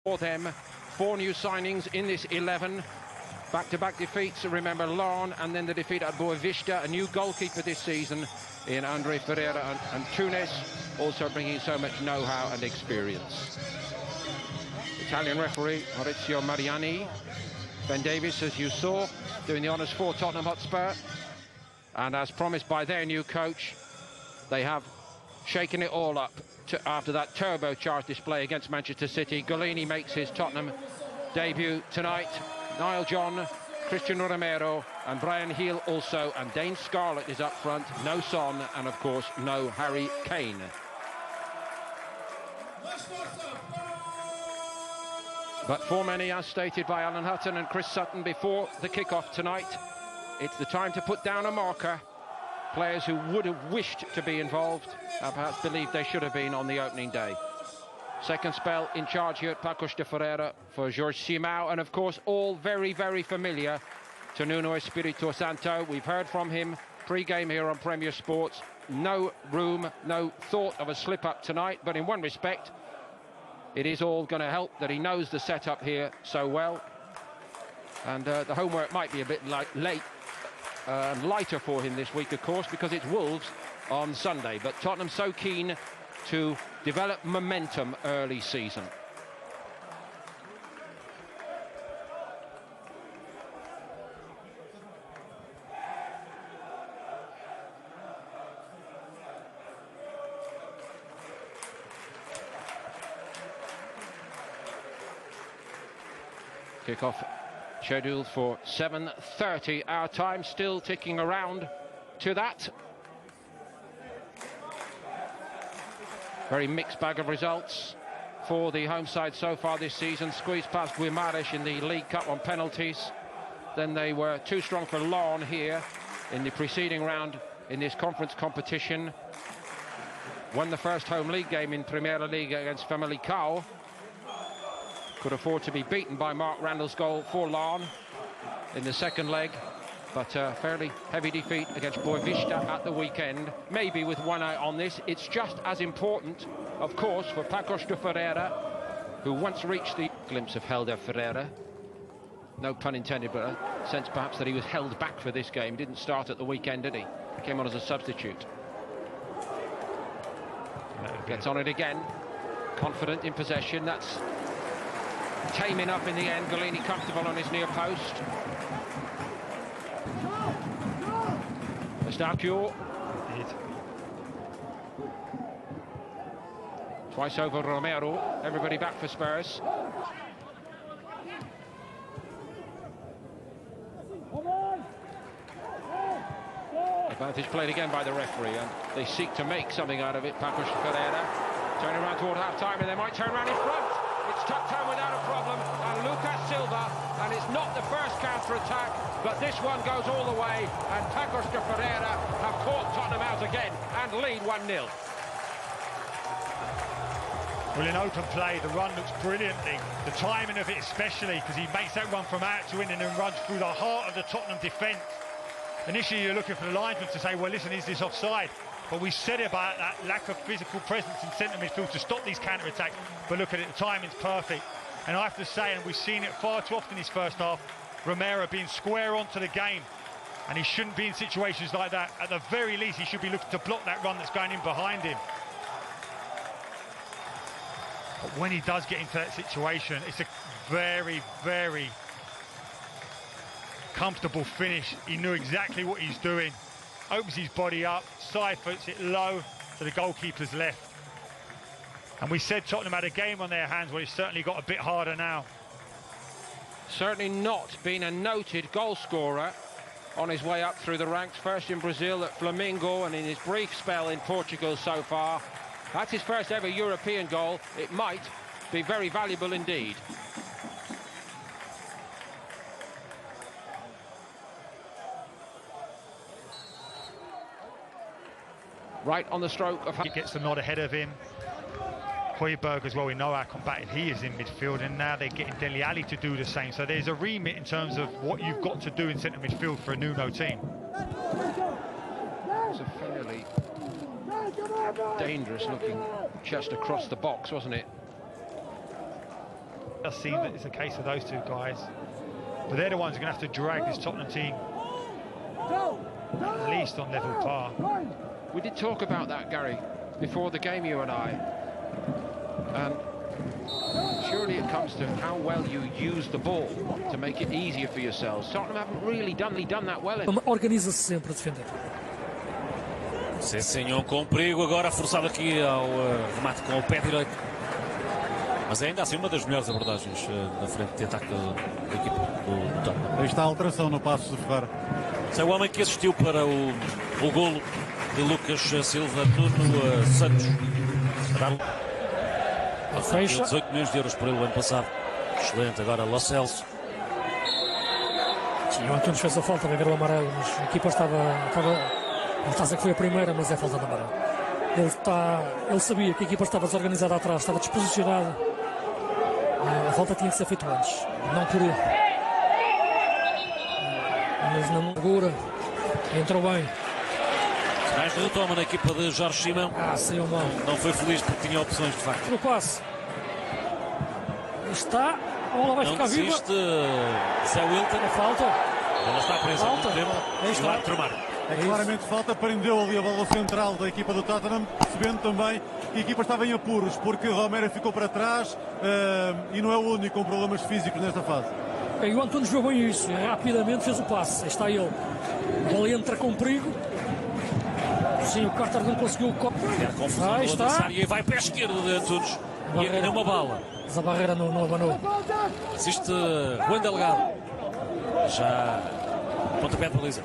For them, 4 new signings in this 11. Back-to-back defeats, remember Laon, and then the defeat at Boavista, a new goalkeeper this season in Andre Ferreira and Tunis, also bringing so much know-how and experience. Italian referee Maurizio Mariani. Ben Davies, as you saw, doing the honours for Tottenham Hotspur. And as promised by their new coach, they have shaken it all up after that turbocharged display against Manchester City. Golini makes his Tottenham debut tonight. Niall John, Cristiano Romero and Brian Heel also, and Dane Scarlett is up front. No Son, and of course no Harry Kane. But for many, as stated by Alan Hutton and Chris Sutton before the kick-off tonight, it's the time to put down a marker. Players who would have wished to be involved, perhaps believed they should have been on the opening day. Second spell in charge here at Pacos de Ferreira for Jorge Simão, and of course all very, very familiar to Nuno Espirito Santo. We've heard from him pre-game here on Premier Sports. No room, no thought of a slip-up tonight, but in one respect, it is all going to help that he knows the setup here so well. And the homework might be a bit lighter for him this week, of course, because it's Wolves on Sunday. But Tottenham so keen to develop momentum early season. Kick-off scheduled for 7:30 our time, still ticking around to that. Very mixed bag of results for the home side so far this season. Squeezed past Guimarães in the League Cup on penalties. Then they were too strong for Laon here in the preceding round in this conference competition. Won the first home league game in Primeira Liga against Famalicão. Could afford to be beaten by Mark Randall's goal for Laon in the second leg, but a fairly heavy defeat against Boavista at the weekend. Maybe with one eye on this, it's just as important, of course, for Pacos de Ferreira, who once reached the glimpse of Helder Ferreira. No pun intended, but a sense perhaps that he was held back for this game. Didn't start at the weekend, did he? Came on as a substitute. Gets on it again. Confident in possession. That's taming up in the end. Golini comfortable on his near post. Eustáquio. Twice over Romero. Everybody back for Spurs. Advantage played again by the referee, and they seek to make something out of it. Pacos de Ferreira turning around toward half-time, and they might turn around in front. It's tucked home without a problem, and Lucas Silva, and it's not the first counter-attack, but this one goes all the way, and Pacos de Ferreira have caught Tottenham out again and lead 1-0. Well, in open play, the run looks brilliantly. The timing of it especially, because he makes that run from out to in and then runs through the heart of the Tottenham defence. Initially, you're looking for the linesman to say, well, listen, is this offside? But we said about that lack of physical presence in centre midfield to stop these counter-attacks. But look at it, the timing's perfect. And I have to say, and we've seen it far too often in his first half, Romero being square onto the game. And he shouldn't be in situations like that. At the very least, he should be looking to block that run that's going in behind him. But when he does get into that situation, it's a very, very comfortable finish. He knew exactly what he's doing. Opens his body up, side foots it low to the goalkeeper's left. And we said Tottenham had a game on their hands. Well, it's certainly got a bit harder now. Certainly not been a noted goal scorer on his way up through the ranks. First in Brazil at Flamengo, and in his brief spell in Portugal so far. That's his first ever European goal. It might be very valuable indeed. Right on the stroke of... He gets the nod ahead of him. Højbjerg as well, we know how combative he is in midfield, and now they're getting Dele Alli to do the same. So there's a remit in terms of what you've got to do in centre midfield for a Nuno team. It's a fairly dangerous looking just across the box, wasn't it? It does seem that it's a case of those two guys. But they're the ones who are going to have to drag this Tottenham team at least on level par. We did talk about that, Gary, before the game, you and I. And surely it comes to how well you use the ball to make it easier for yourselves. Tottenham haven't really done that well. Organiza-se sempre a defender. Sim, senhor, com perigo agora, forçado aqui ao remate com o pé direito. Mas é ainda assim uma das melhores abordagens na frente de ataque da equipe do Tottenham. Aí está a alteração no passo de Ferreira. É o homem que assistiu para o golo de Lucas Silva, Nuno Santos. Fecha. 18 milhões de euros por ele o ano passado. Excelente, agora Lo Celso. Sim, o Antunes fez a falta, vai ver o amarelo, mas a equipa estava ele está a dizer que foi a primeira, mas é falta de amarelo. Ele sabia que a equipa estava desorganizada atrás, estava desposicionada. A falta tinha que ser feita antes, não por ele. Mas na segura, entrou bem. Mais de retoma na equipa de Jorge Simão. Saiu mal. Não foi feliz porque tinha opções de facto. No passe. Está, a bola vai ficar viva. Não desiste, Zé Wilton. É falta. A bola está presa há muito tempo. Aí está. E o árbitro marca. É claramente falta, prendeu ali a bola central da equipa do Tottenham, percebendo também que a equipa estava em apuros, porque Romero ficou para trás e não é o único com problemas físicos nesta fase. E o Antunes viu bem isso, rapidamente fez o passe. Aí está ele. A bola entra com perigo. Sim, o Carter não conseguiu o copo. Quer confusão do adversário e vai pé esquerdo de Antunes. E ainda uma bala. Mas a barreira não abanou. Assiste Juan Delgado. Já pontapé de baliza.